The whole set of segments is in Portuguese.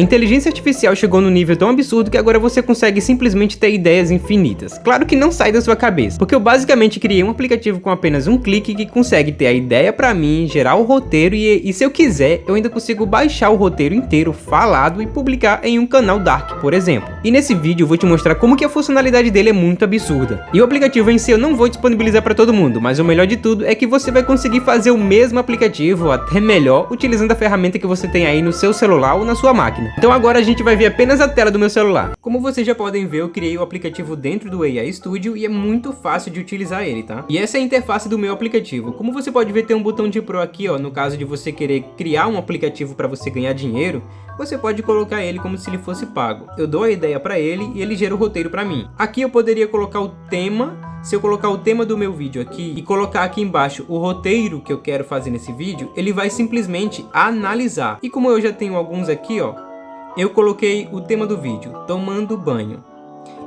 A inteligência artificial chegou num nível tão absurdo que agora você consegue simplesmente ter ideias infinitas. Claro que não sai da sua cabeça, porque eu basicamente criei um aplicativo com apenas um clique que consegue ter a ideia pra mim, gerar o roteiro e se eu quiser, eu ainda consigo baixar o roteiro inteiro falado e publicar em um canal Dark, por exemplo. E nesse vídeo eu vou te mostrar como que a funcionalidade dele é muito absurda. E o aplicativo em si eu não vou disponibilizar para todo mundo, mas o melhor de tudo é que você vai conseguir fazer o mesmo aplicativo, ou até melhor, utilizando a ferramenta que você tem aí no seu celular ou na sua máquina. Então agora a gente vai ver apenas a tela do meu celular. Como vocês já podem ver, eu criei o aplicativo dentro do AI Studio e é muito fácil de utilizar ele, tá? E essa é a interface do meu aplicativo. Como você pode ver, tem um botão de Pro aqui, ó, no caso de você querer criar um aplicativo para você ganhar dinheiro, você pode colocar ele como se ele fosse pago. Eu dou a ideia para ele e ele gera o roteiro para mim. Aqui eu poderia colocar o tema. Se eu colocar o tema do meu vídeo aqui e colocar aqui embaixo o roteiro que eu quero fazer nesse vídeo, ele vai simplesmente analisar. E como eu já tenho alguns aqui, ó, eu coloquei o tema do vídeo, tomando banho.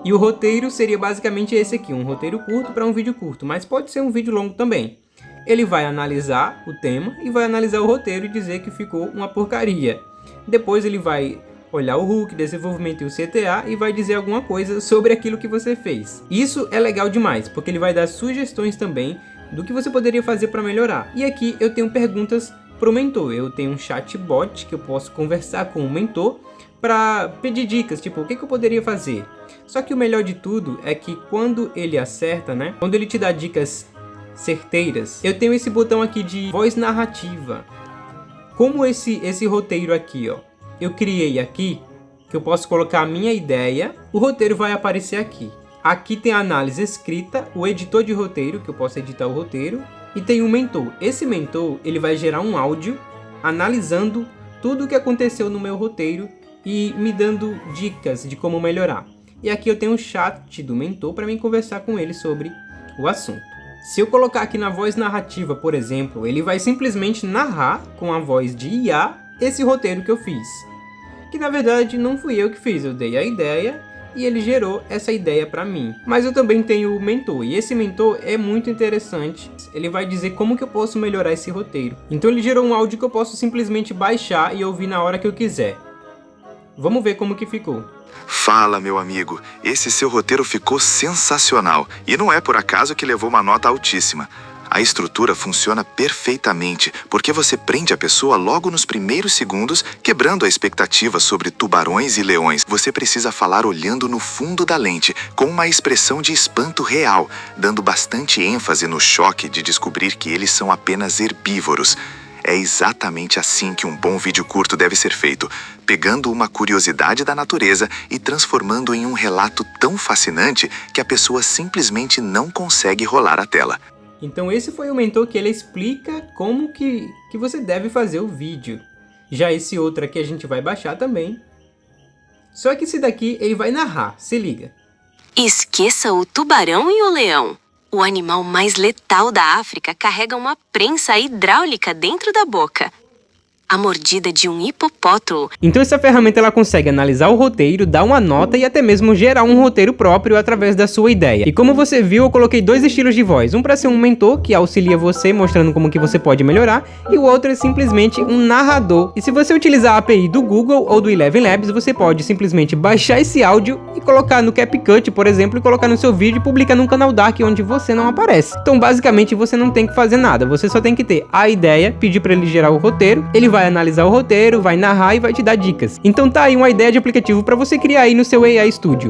E o roteiro seria basicamente esse aqui, um roteiro curto para um vídeo curto, mas pode ser um vídeo longo também. Ele vai analisar o tema e vai analisar o roteiro e dizer que ficou uma porcaria. Depois ele vai olhar o hook, desenvolvimento e o CTA e vai dizer alguma coisa sobre aquilo que você fez. Isso é legal demais, porque ele vai dar sugestões também do que você poderia fazer para melhorar. E aqui eu tenho perguntas para o mentor. Eu tenho um chatbot que eu posso conversar com o mentor para pedir dicas, tipo, o que eu poderia fazer. Só que o melhor de tudo é que quando ele acerta, né? Quando ele te dá dicas certeiras, eu tenho esse botão aqui de voz narrativa. Como esse roteiro aqui, ó, eu criei aqui, que eu posso colocar a minha ideia, o roteiro vai aparecer aqui. Aqui tem a análise escrita, o editor de roteiro, que eu posso editar o roteiro, e tem um mentor. Esse mentor, ele vai gerar um áudio analisando tudo o que aconteceu no meu roteiro e me dando dicas de como melhorar. E aqui eu tenho um chat do mentor para mim conversar com ele sobre o assunto. Se eu colocar aqui na voz narrativa, por exemplo, ele vai simplesmente narrar com a voz de IA esse roteiro que eu fiz. Que na verdade não fui eu que fiz, eu dei a ideia e ele gerou essa ideia para mim. Mas eu também tenho o mentor, e esse mentor é muito interessante. Ele vai dizer como que eu posso melhorar esse roteiro. Então ele gerou um áudio que eu posso simplesmente baixar e ouvir na hora que eu quiser. Vamos ver como que ficou. Fala, meu amigo, esse seu roteiro ficou sensacional e não é por acaso que levou uma nota altíssima. A estrutura funciona perfeitamente porque você prende a pessoa logo nos primeiros segundos, quebrando a expectativa sobre tubarões e leões. Você precisa falar olhando no fundo da lente, com uma expressão de espanto real, dando bastante ênfase no choque de descobrir que eles são apenas herbívoros. É exatamente assim que um bom vídeo curto deve ser feito, pegando uma curiosidade da natureza e transformando em um relato tão fascinante que a pessoa simplesmente não consegue rolar a tela. Então esse foi o mentor que ele explica como que você deve fazer o vídeo. Já esse outro aqui a gente vai baixar também. Só que esse daqui ele vai narrar, se liga. Esqueça o tubarão e o leão. O animal mais letal da África carrega uma prensa hidráulica dentro da boca. A mordida de um hipopótamo. Então essa ferramenta ela consegue analisar o roteiro, dar uma nota e até mesmo gerar um roteiro próprio através da sua ideia. E como você viu, eu coloquei dois estilos de voz. Um para ser um mentor, que auxilia você mostrando como que você pode melhorar, e o outro é simplesmente um narrador. E se você utilizar a API do Google ou do Eleven Labs, você pode simplesmente baixar esse áudio e colocar no CapCut, por exemplo, e colocar no seu vídeo e publicar num canal Dark onde você não aparece. Então basicamente você não tem que fazer nada, você só tem que ter a ideia, pedir para ele gerar o roteiro, ele vai analisar o roteiro, vai narrar e vai te dar dicas. Então tá aí uma ideia de aplicativo para você criar aí no seu AI Studio.